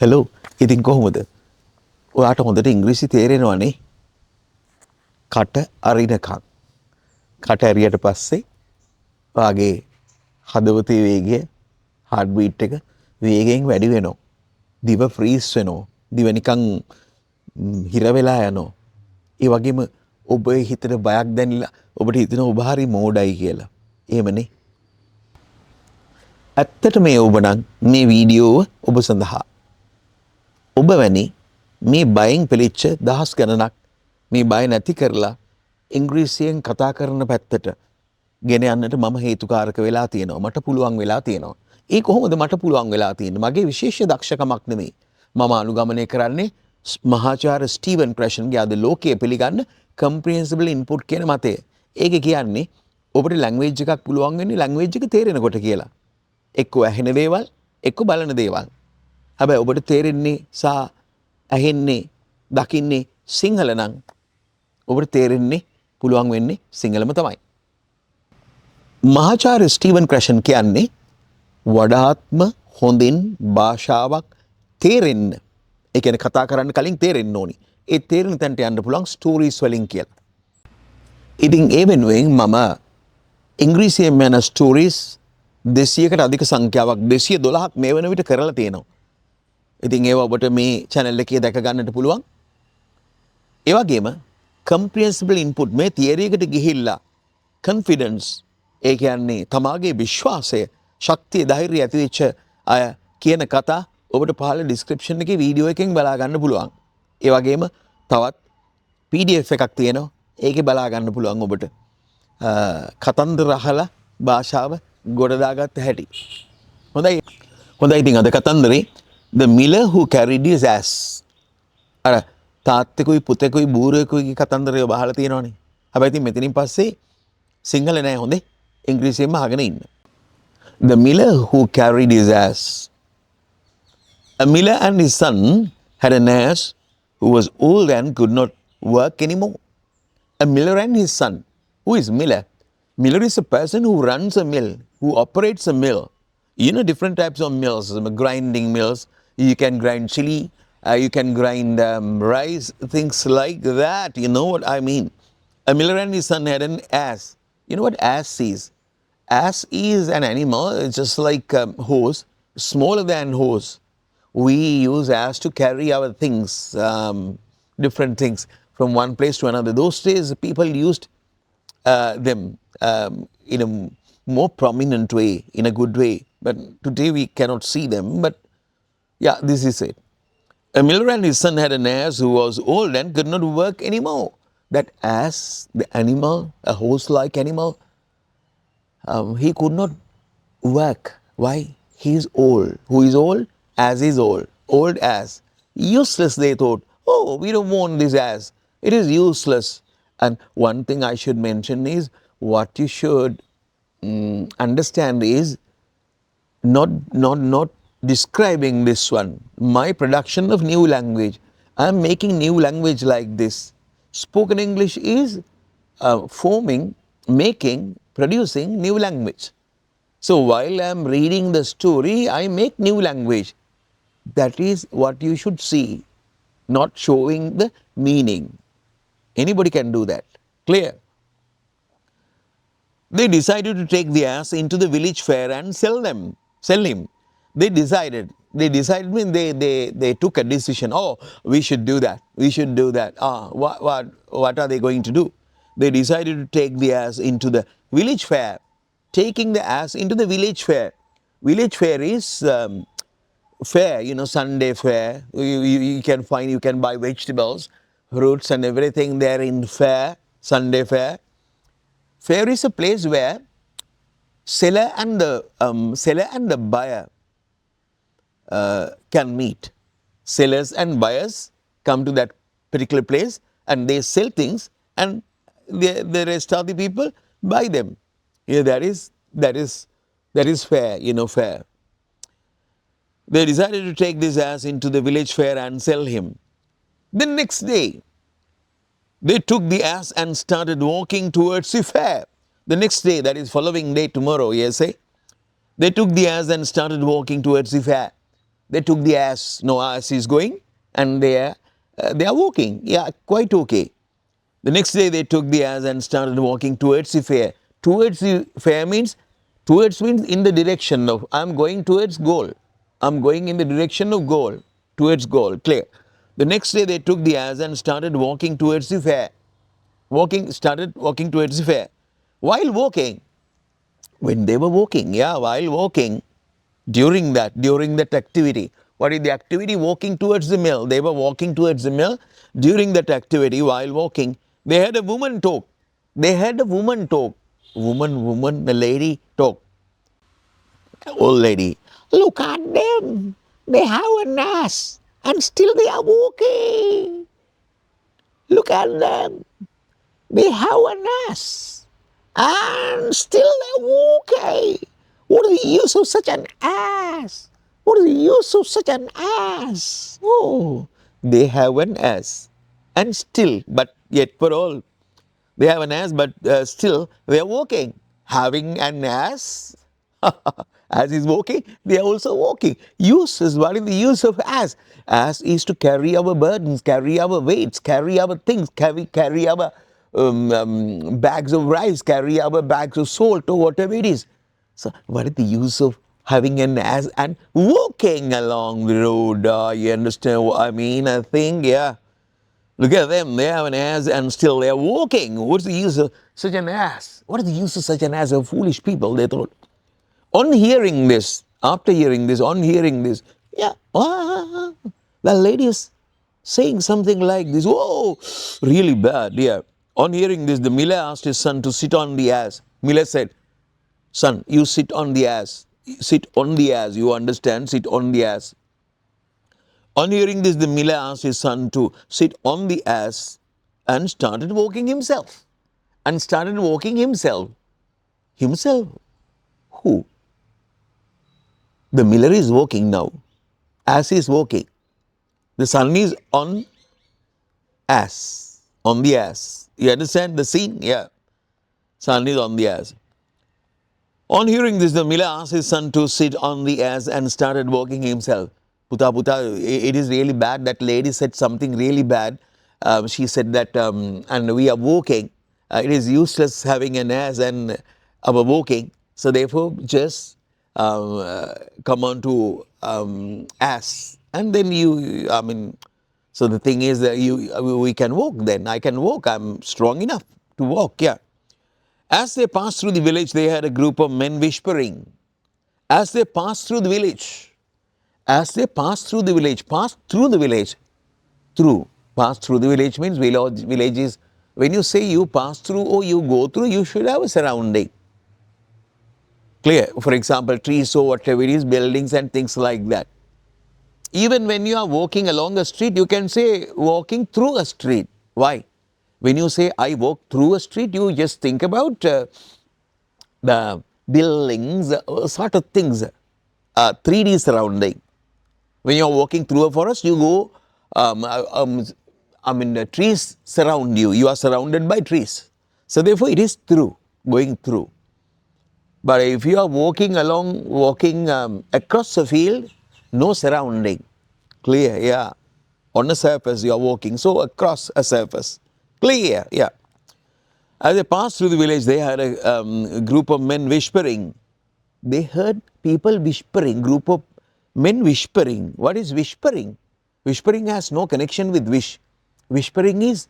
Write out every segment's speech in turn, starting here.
Hello ඉතින් කොහොමද ඔයාට හොඳට ඉංග්‍රීසි තේරෙනවනේ කට අරිනකම් කට ඇරියට පස්සේ ඔයාගේ හදවතේ වේගය හાર્ට් බීට් එක වේගයෙන් වැඩි වෙනවා දිව ෆ්‍රීස් වෙනවා දිව නිකන් හිර වෙලා යනවා ඒ වගේම ඔබේ හිතට බයක් දැනෙලා ඔබට හිතෙනවා ඔබ හරි මෝඩයි කියලා එහෙමනේ ඇත්තට මේ ඔබ නම් මේ වීඩියෝව ඔබ සඳහා ඔබ වැනි මේ බයෙන් පෙළෙච්ච දහස් ගණනක් මේ බය නැති කරලා ඉංග්‍රීසියෙන් කතා කරන පැත්තට ගෙන යන්නට මම හේතුකාරක වෙලා තියෙනවා. මට පුළුවන් වෙලා තියෙනවා. ඒ කොහොමද මට පුළුවන් වෙලා තියෙන්නේ? මගේ විශේෂ දක්ෂකමක් නෙමෙයි. මම අනුගමනය කරන්නේ මහාචාර්ය ස්ටීවන් ක්‍රැෂන්ගේ අද ලෝකයේ පිළිගන්න comprehensible input කියන මතය. ඒක කියන්නේ ඔබට ලැන්ග්වේජ් එකක් පුළුවන් වෙන්නේ ලැන්ග්වේජ් එක තේරෙනකොට කියලා. එක්ක ඇහෙන දේවල්, එක්ක බලන දේවල්. හැබැයි ඔබට තේරෙන්නේ සහ ඇහෙන්නේ දකින්නේ සිංහල නම් ඔබට තේරෙන්නේ පුළුවන් වෙන්නේ සිංහලම තමයි. මහාචාර්ය ස්ටීවන් ක්‍රැෂන් කියන්නේ වඩාත්ම හොඳින් භාෂාවක් තේරෙන්න. ඒ කියන්නේ කතා කරන්න කලින් තේරෙන්න ඕනි. ඒ තේරෙන තැනට යන්න පුළුවන් ස්ටෝරීස් වලින් කියලා. ඉතින් ඒ වෙනුවෙන් මම ඉංග්‍රීසියෙන් යන ස්ටෝරීස් 200කට අධික සංඛ්‍යාවක් 212ක් මේ වෙන විට කරලා තියෙනවා. ඉතින් ඒවා ඔබට මේ channel එකේ දැක ගන්නට පුළුවන්. ඒ වගේම comprehensible input මේ theory එකට ගිහිල්ලා confidence ඒ කියන්නේ තමාගේ විශ්වාසය, ශක්තිය, ධෛර්යය ඇති වෙච්ච අය කියන කතා ඔබට පහළ description එකේ වීඩියෝ එකෙන් බලා ගන්න පුළුවන්. ඒ වගේම තවත් PDF එකක් තියෙනවා. ඒකේ බලා ගන්න පුළුවන් ඔබට. කතන්දර අහලා භාෂාව ගොඩ දාගත්ත හැටි. හොඳයි. හොඳයි ඉතින් අද කතන්දරේ The miller who carried his ass. අර තාත්තෙකුයි පුතෙකුයි බූරුවෙකුයි කතන්දරය බහලා තියෙනවනේ. හැබැයි ඉතින් මෙතනින් පස්සේ සිංහල නෑ හොඳේ. ඉංග්‍රීසියෙන්ම අහගෙන ඉන්න. The miller who carried his ass. A miller and his son had an ass who was old and could not work anymore. A miller and his son. Who is miller? Miller is a person who runs a mill, who operates a mill. You know different types of mills, grinding mills. You can grind chili, you can grind rice, things like that. You know what I mean. A miller and his son had an ass. You know what ass is? Ass is an animal, it's just like horse, smaller than horse. We use ass to carry our things, different things from one place to another. Those days people used them in a more prominent way, in a good way. But today we cannot see them. But yeah, this is it. A miller and his son had an ass who was old and could not work anymore. That ass, the animal, a horse-like animal, he could not work. Why? He is old. Who is old? Ass is old. Old ass. Useless, they thought. Oh, we don't want this ass. It is useless. And one thing I should mention is what you should understand is not describing this one. My production of new language. I am making new language like this. Spoken English is forming, making, producing new language. So while I am reading the story, I make new language. That is what you should see, not showing the meaning. Anybody can do that. Clear? They decided to take the ass into the village fair and sell him. They decided mean they took a decision. Oh, we should do that. We should do that. What are they going to do? They decided to take the ass into the village fair. Taking the ass into the village fair. Village fair is fair, you know, Sunday fair. You can buy vegetables, fruits and everything there in fair, Sunday fair. Fair is a place where seller and the buyer can meet. Sellers and buyers come to that particular place and they sell things and the rest of the people buy them. Yeah, that is fair, you know, fair. They decided to take this ass into the village fair and sell him. The next day, they took the ass and started walking towards the fair. The next day, that is following day, tomorrow, yes, eh? They took the ass and started walking towards the fair. they took the ass. No, ass is going and they are walking. Yeah, quite okay. The next day they took the ass and started walking towards the fair. Towards the fair means in the direction of, I'm going towards goal. I'm going in the direction of goal, towards goal, clear. The next day they took the ass and started walking towards the fair. Started walking towards the fair. While walking, when they were walking, while walking, during that activity, what is the activity? Walking towards the mill. They were walking towards the mill. During that activity, while walking, they had a woman talk. Woman, the lady talk. Old lady, look at them. They have an ass and still they are walking. Look at them. They have an ass and still they're walking. What is the use of such an ass? What is the use of such an ass? Oh, they have an ass and still, but yet for all, they have an ass, but still they are walking. Having an ass, as is walking, they are also walking. Uses, what is the use of ass? Ass is to carry our burdens, carry our weights, carry our things, carry our bags of rice, carry our bags of salt or whatever it is. So what is the use of having an ass and walking along the road? You understand what I mean? I think, yeah. Look at them, they have an ass and still they're walking. What's the use of such an ass? What is the use of such an ass? Of foolish people, they thought. On hearing this, yeah, the lady is saying something like this. Whoa, really bad, yeah. On hearing this, the miller asked his son to sit on the ass. Miller said, son, you sit on the ass. Sit on the ass, you understand? Sit on the ass. On hearing this, the miller asked his son to sit on the ass and started walking himself. Himself? Who? The miller is walking now. Ass is walking. The son is on ass. On the ass. You understand the scene? Yeah. Son is on the ass. On hearing this, the miller asked his son to sit on the ass and started walking himself. Puta, it is really bad. That lady said something really bad. She said that, and we are walking. It is useless having an ass and our walking. So therefore, just come on to ass. And then so the thing is that we can walk then. I can walk. I'm strong enough to walk, yeah. As they passed through the village, they had a group of men whispering. As they passed through the village, pass through the village means village is, when you say you pass through or you go through, you should have a surrounding. Clear? For example, trees or whatever it is, buildings and things like that. Even when you are walking along a street, you can say walking through a street. Why? When you say I walk through a street, you just think about the buildings, sort of things, 3D surrounding. When you are walking through a forest, you go, the trees surround you. You are surrounded by trees. So therefore, it is through, going through. But if you are walking across a field, no surrounding. Clear, yeah. On a surface, you are walking. So across a surface. Clear, yeah. As they passed through the village, they had a group of men whispering. They heard people whispering, group of men whispering. What is whispering? Whispering has no connection with wish. Whispering is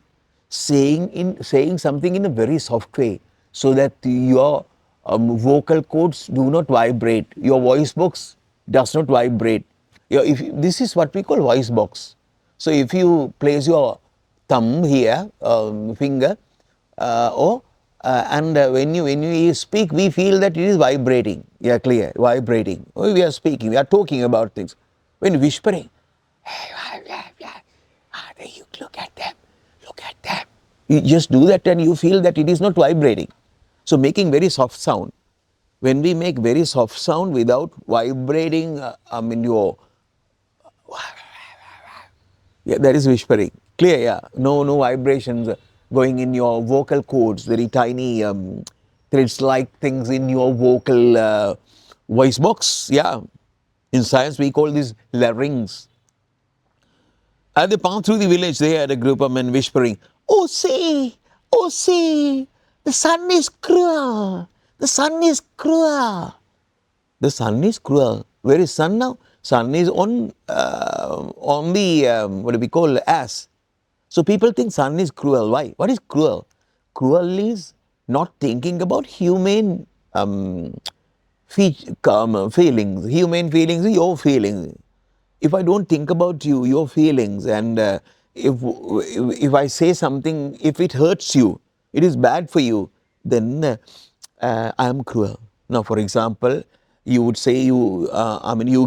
saying something in a very soft way so that your vocal cords do not vibrate. Your voice box does not vibrate. This is what we call voice box. So if you place your thumb here, finger, and when you speak, we feel that it is vibrating. Yeah, clear, vibrating. We are speaking, we are talking about things. When whispering, you look at them. You just do that and you feel that it is not vibrating. So making very soft sound. When we make very soft sound without vibrating, that is whispering. Clear, yeah. No vibrations going in your vocal cords, very tiny threads like things in your vocal voice box, yeah. In science, we call this larynx. As they passed through the village, they had a group of men whispering, oh, see, the sun is cruel. The sun is cruel. The sun is cruel. Where is sun now? Sun is on the, what do we call, ass. So people think sun is cruel. Why? What is cruel? Cruel is not thinking about humane feelings. Humane feelings are your feelings. If I don't think about you, your feelings, and if I say something, if it hurts you, it is bad for you, then I am cruel. Now, for example, you would say you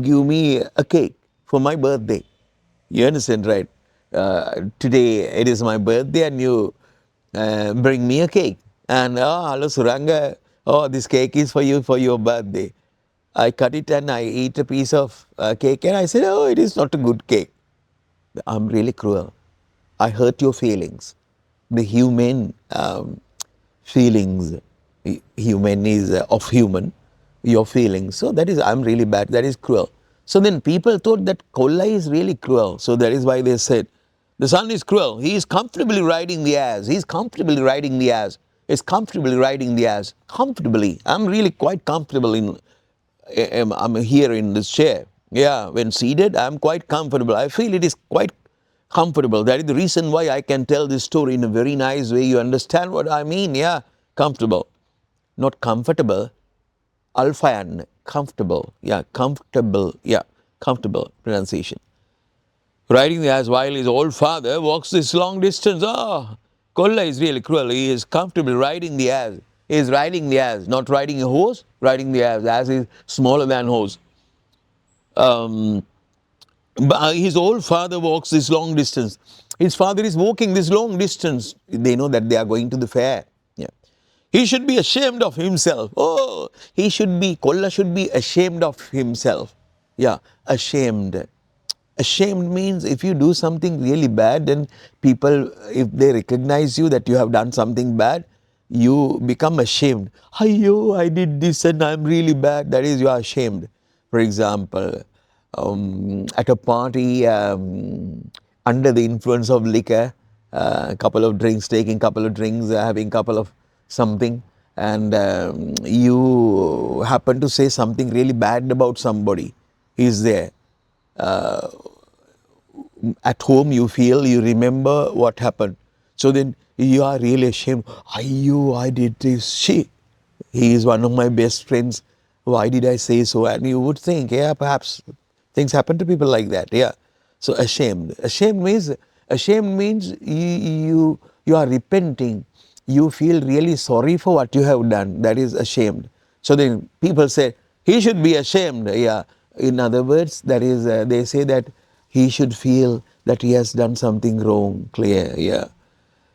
give me a cake for my birthday. You understand, right? Today it is my birthday, and you bring me a cake. And hello Suranga, this cake is for you for your birthday. I cut it and I eat a piece of cake, and I said, oh, it is not a good cake. I'm really cruel. I hurt your feelings. The human feelings, human is of human, your feelings. So that is, I'm really bad. That is cruel. So then people thought that Kolla is really cruel. So that is why they said, the son is cruel. He is comfortably riding the ass. He's comfortably riding the ass. He's comfortably riding the ass. Comfortably. I'm really quite comfortable I'm here in this chair. Yeah, when seated, I'm quite comfortable. I feel it is quite comfortable. That is the reason why I can tell this story in a very nice way. You understand what I mean? Yeah, comfortable. Not comfortable. Alpha comfortable. Yeah, comfortable. Yeah, comfortable pronunciation. Riding the ass while his old father walks this long distance. Kolla is really cruel. He is comfortable riding the ass. He is riding the ass, not riding a horse, riding the ass. Ass is smaller than horse. But his old father walks this long distance. His father is walking this long distance. They know that they are going to the fair. Yeah. He should be ashamed of himself. Oh, Kolla should be ashamed of himself. Yeah, ashamed. Ashamed means if you do something really bad, then people, if they recognize you that you have done something bad, you become ashamed. Ayyo, I did this and I'm really bad. That is, you are ashamed. For example, at a party, under the influence of liquor, taking a couple of drinks, having a couple of something, and you happen to say something really bad about somebody. He's there. At home you remember what happened. So then you are really ashamed. I did this. He is one of my best friends. Why did I say so? And you would think, yeah, perhaps things happen to people like that. Yeah. So ashamed. Ashamed means you are repenting. You feel really sorry for what you have done. That is ashamed. So then people say, he should be ashamed. Yeah. In other words, that is, they say that he should feel that he has done something wrong. Clear. Yeah.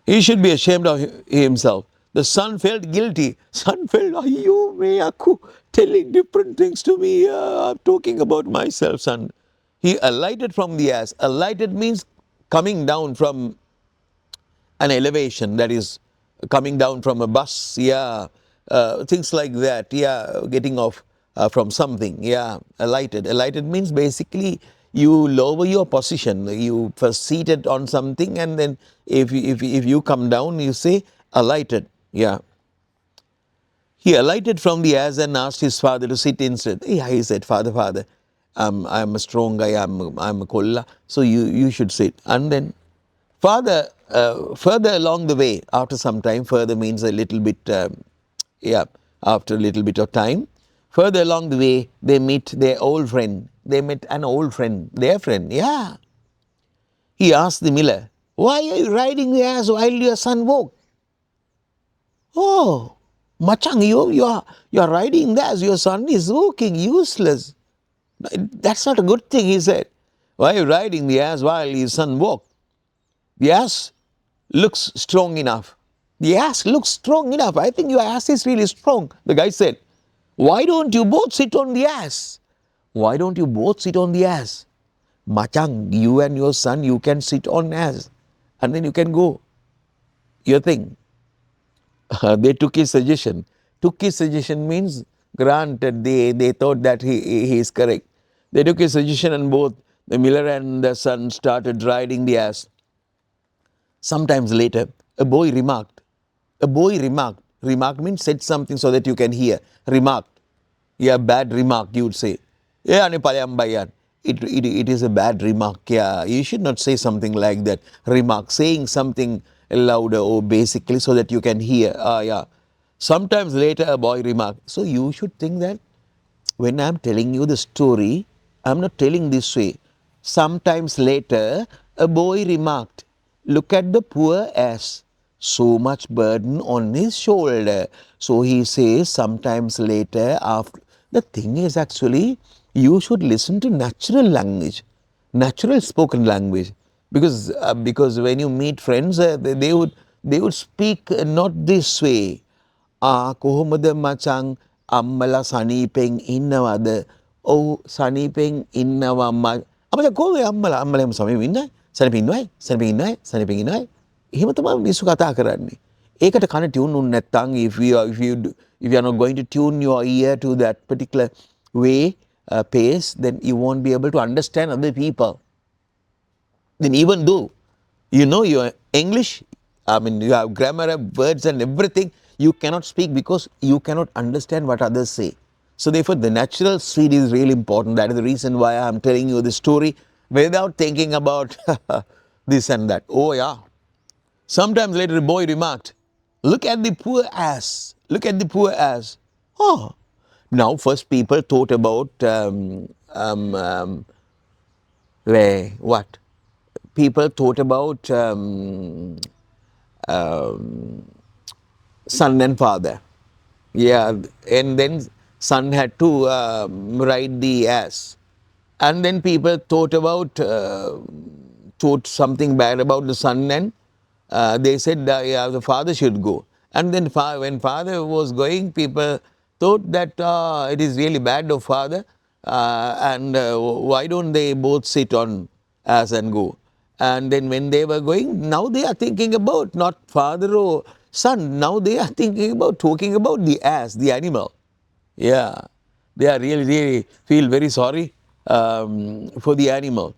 He should be ashamed of himself. The son felt guilty. Son felt, ayyo, me aku, telling different things to me. I'm talking about myself, son. He alighted from the ass. Alighted means coming down from an elevation, that is coming down from a bus, yeah, things like that, yeah, getting off from something, yeah, alighted. Alighted means basically you lower your position. You first seated on something, and then if you come down, you say alighted, yeah. He alighted from the ass and asked his father to sit instead. Yeah, he said, Father, I'm a strong guy, I'm a Kolla, so you should sit. And then further along the way, after some time, further means a little bit, after a little bit of time, further along the way, they meet their old friend. They met an old friend, their friend, yeah. He asked the miller, why are you riding the ass while your son walks? Oh, Machang, you're riding the ass, your son is walking, useless. That's not a good thing, he said. Why are you riding the ass while your son walks? The ass looks strong enough. The ass looks strong enough. I think your ass is really strong. The guy said, why don't you both sit on the ass? Why don't you both sit on the ass? Machang, you and your son, you can sit on ass. And then you can go your thing. They took his suggestion. Took his suggestion means granted, they thought that he is correct. They took his suggestion and both the miller and the son started riding the ass. Sometimes later, a boy remarked means said something so that you can hear, remarked. Yeah, bad remark, you would say. Yeah, it is a bad remark. Yeah, you should not say something like that. Remark, saying something louder or basically so that you can hear. Yeah. Sometimes later a boy remarked. So you should think that when I'm telling you the story, I'm not telling this way. Sometimes later, a boy remarked, "Look at the poor ass, so much burden on his shoulder." So he says, sometimes later, after. The thing is actually, you should listen to natural language, natural spoken language. Because when you meet friends, they would speak not this way. කොහොමද මචං අම්මලා සනීපෙන් ඉන්නවද? ඔව් සනීපෙන් ඉන්නවා අපිට කොහොමද අම්මලා එහෙම සමීපෙන් ඉන්නයි? සනීපෙන් ඉන්නවයි? සනීපෙන් ඉන්නවයි? සනීපෙන් ඉන්නවයි? එහෙම තමයි මිනිස්සු කතා කරන්නේ. ඒකට කන ටියුන් උන්නේ නැත්නම් if you are not going to tune your ear to that particular way, pace, then you won't be able to understand other people. Then even though you know your English, I mean you have grammar, words and everything, you cannot speak because you cannot understand what others say. So therefore the natural speed is really important. That is the reason why I am telling you the story without thinking about this and that. Oh yeah. Sometimes later a boy remarked, "Look at the poor ass. Look at the poor ass." Oh. Now first people thought about what? People thought about son and father. Yeah, and then son had to ride the ass. And then people thought something bad about the son, and they said yeah, the father should go. And then when father was going, people thought that it is really bad of father, and why don't they both sit on ass and go? And then when they were going, now they are thinking about not father or son. Now they are talking about the ass, the animal. Yeah, they are really feel very sorry for the animal.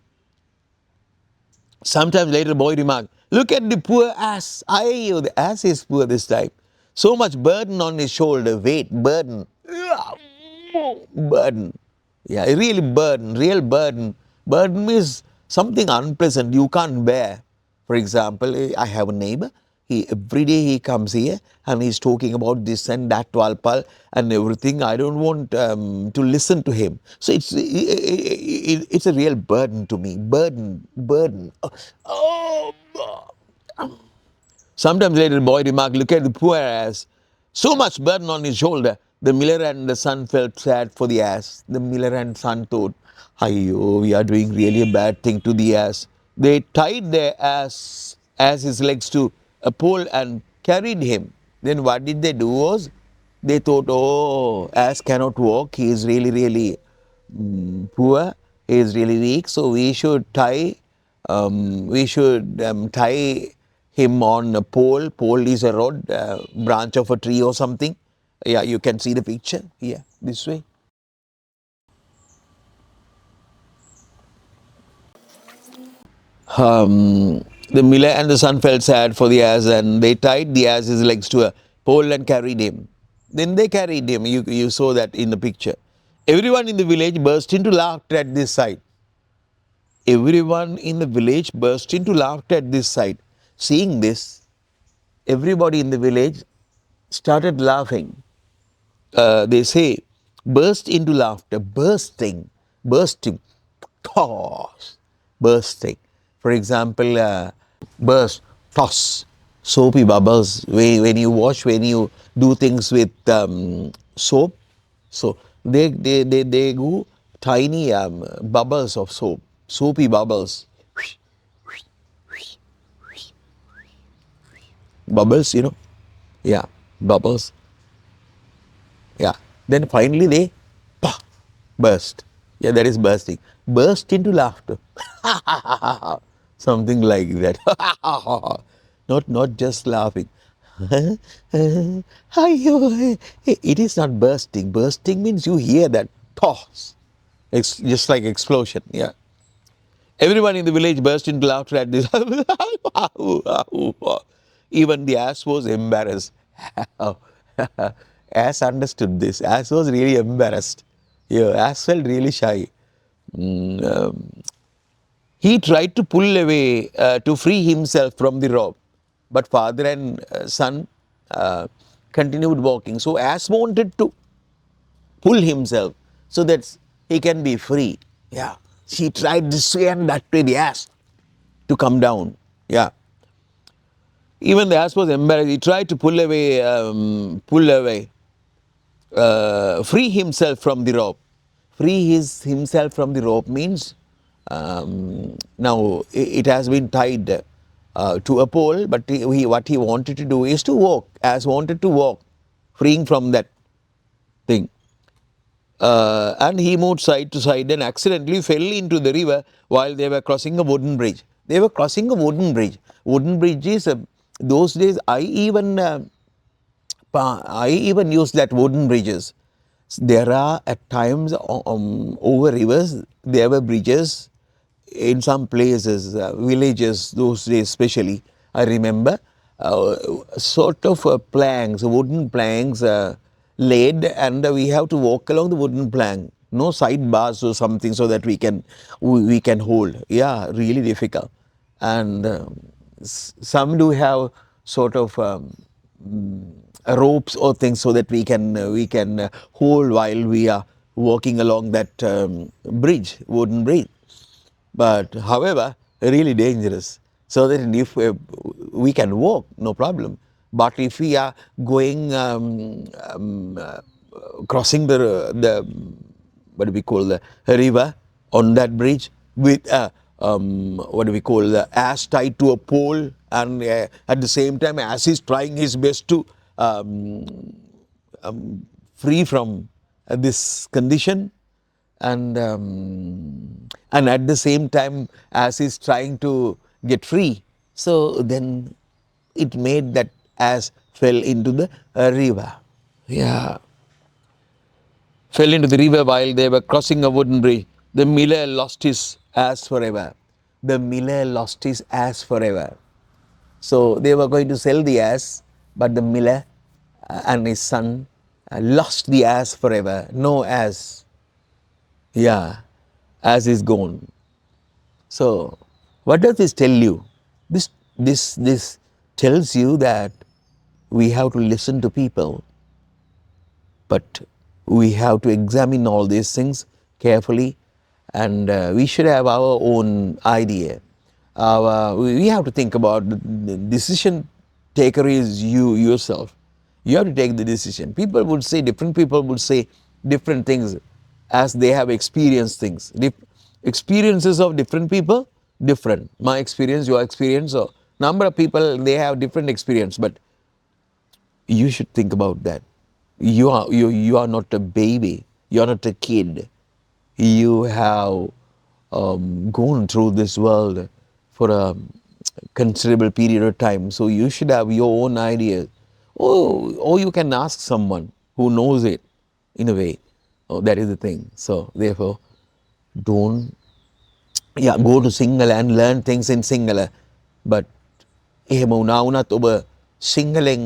Sometimes later a boy remarked, "Look at the poor ass. Aye, the ass is poor this time. So much burden on his shoulder. Weight, burden. Burden. Yeah, really burden, real burden. Burden means something unpleasant you can't bear. For example, I have a neighbor. Every day he comes here and he's talking about this and that, Walpal and everything. I don't want to listen to him. So it's a real burden to me. Burden. Oh. Sometimes later the boy remarked, "Look at the poor ass. So much burden on his shoulder." The miller and the son felt sad for the ass. The miller and son thought, "Ayyo, we are doing really a bad thing to the ass." They tied their as his legs to a pole and carried him. Then what did they do was, they thought, "Oh, ass cannot walk. He is really poor. He is really weak. So we should tie him on a pole. Pole is a rod, branch of a tree or something." Yeah, you can see the picture. Yeah, this way. The miller and the son felt sad for the ass, and they tied the ass's legs to a pole and carried him. Then they carried him. You saw that in the picture. Everyone in the village burst into laughter at this sight. Everyone in the village burst into laughter at this sight. Seeing this, everybody in the village started laughing. They say, burst into laughter, bursting, toss, bursting. For example, burst, toss, soapy bubbles. When you wash, when you do things with soap, so they go tiny bubbles of soap, soapy bubbles. Bubbles, yeah, bubbles. Yeah. Then finally they burst. Yeah, that is bursting. Burst into laughter. Something like that. Not just laughing. It is not bursting. Bursting means you hear that toss. just like explosion. Yeah. Everyone in the village burst into laughter at this. Even the ass was embarrassed. Ass understood this. Ass was really embarrassed. Yeah, ass felt really shy. Mm, he tried to pull away to free himself from the rope, but father and son uh, continued walking. So ass wanted to pull himself so that he can be free. Yeah. She tried this way and that way, the ass, to come down. Yeah. Even the ass was embarrassed. He tried to pull away, free himself from the rope. Himself from the rope means now it has been tied to a pole, but what he wanted to do is to walk, as wanted to walk, freeing from that thing. And he moved side to side and accidentally fell into the river while they were crossing a wooden bridge. They were crossing a wooden bridge. Wooden bridges, those days, I even used that wooden bridges. There are at times over rivers, there were bridges in some places, villages, those days especially. I remember sort of planks, wooden planks laid, and we have to walk along the wooden plank. No side bars or something so that we can hold. Yeah, really difficult. And some do have sort of ropes or things so that we can hold while we are walking along that bridge, wooden bridge. But however, really dangerous. So that if we can walk, no problem. But if we are going crossing the what do we call the river on that bridge with what do we call the ass tied to a pole, and at the same time ass is trying his best to free from this condition, and at the same time as he's trying to get free, so then it made that ass fell into the river. Yeah, fell into the river while they were crossing a wooden bridge. The miller lost his ass forever. The miller lost his ass forever. So they were going to sell the ass, but the miller and his son lost the ass forever. No ass. Yeah, ass is gone. So, what does this tell you? This tells you that we have to listen to people, but we have to examine all these things carefully, and we should have our own idea. We have to think about the decision taker is you yourself. You have to take the decision. Different people would say different things as they have experienced things. Experiences of different people, different. My experience, your experience, or number of people, they have different experience, but you should think about that. You are not a baby. You are not a kid. You have gone through this world for a considerable period of time. So you should have your own ideas. Or you can ask someone who knows it in a way. Oh, that is the thing. So therefore, don't go to Sinhala and learn things in Sinhala. But එහෙම වුණා වුණත් ඔබ සිංහලෙන්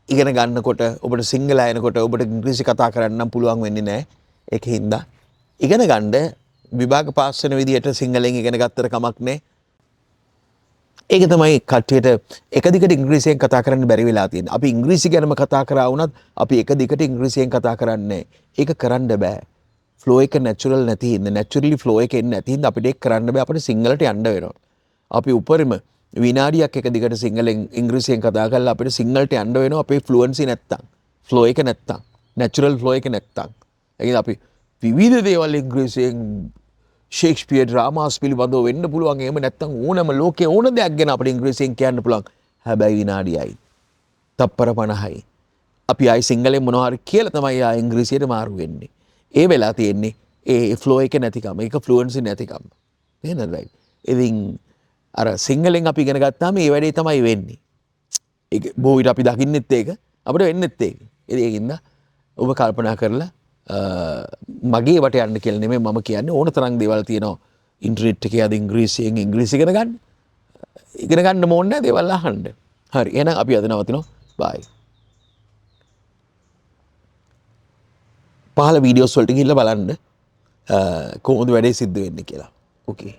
ඉගෙන ගන්නකොට ඔබට සිංහල අයනකොට ඔබට ඉංග්‍රීසි කතා කරන්න නම් පුළුවන් වෙන්නේ නැහැ. ඒක හින්දා ඉගෙන ගන්න විභාග පාස් වෙන විදියට සිංහලෙන් ඉගෙන ගත්තට කමක් නැහැ. ඒක තමයි කට්ටියට එක දිගට ඉංග්‍රීසියෙන් කතා කරන්න බැරි වෙලා තියෙන්නේ. අපි ඉංග්‍රීසි ගැනම කතා කරා වුණත් අපි එක දිගට ඉංග්‍රීසියෙන් කතා කරන්නේ නැහැ. ඒක කරන්න බෑ. ෆ්ලෝ එක නැචරල් නැති හින්දා, නැචරලි ෆ්ලෝ එක එන්නේ නැති හින්දා අපිට ඒක කරන්න බෑ. අපිට සිංහලට යන්න වෙනවා. අපි උපරිම විනාඩියක් එක දිගට සිංහලෙන් ඉංග්‍රීසියෙන් කතා කරලා අපිට සිංහලට යන්න වෙනවා අපේ ෆ්ලුවන්සි නැත්තම්, ෆ්ලෝ එක නැත්තම්, නැචරල් ෆ්ලෝ එක නැත්තම්. ඒ කියන්නේ අපි විවිධ දේවල් ඉංග්‍රීසියෙන් ෂේක්ස්පියර් ඩ්‍රාමාස් පිළිබඳව වෙන්න පුළුවන්. එහෙම නැත්තම් ඕනම ලෝකේ ඕන දෙයක් ගැන අපිට ඉංග්‍රීසියෙන් කියන්න පුළුවන්. හැබැයි විනාඩියයි, තප්පර 50යි. අපි ආයි සිංහලෙන් මොනවා හරි කියලා තමයි ආයි ඉංග්‍රීසියට මාරු වෙන්නේ. ඒ වෙලා තියෙන්නේ ඒ ෆ්ලෝ එක නැතිකම, ඒක ෆ්ලුවන්සි නැතිකම. නේද? රයිට්. ඉතින් අර සිංහලෙන් අපි ඉගෙන ගත්තාම මේ වැඩේ තමයි වෙන්නේ. ඒක බොහෝ විට අපි දකින්නෙත් ඒක, අපිට වෙන්නෙත් ඒක. ඒකින්ද ඔබ කල්පනා කරලා මගේ වට යන්න කියලා නෙමෙයි මම කියන්නේ ඕන තරම් දේවල් තියෙනවා ඉන්ටර්නෙට් එකේ අද ඉංග්‍රීසියෙන් ඉංග්‍රීසි ඉගෙන ගන්න ඕනේ නැහැ දේවල් අහන්න. හරි එහෙනම් අපි අද නවතිනවා. බයි. පහළ වීඩියෝස් වලට ගිහිල්ලා බලන්න කොහොමද වැඩේ සිද්ධ වෙන්නේ කියලා. ඕකේ.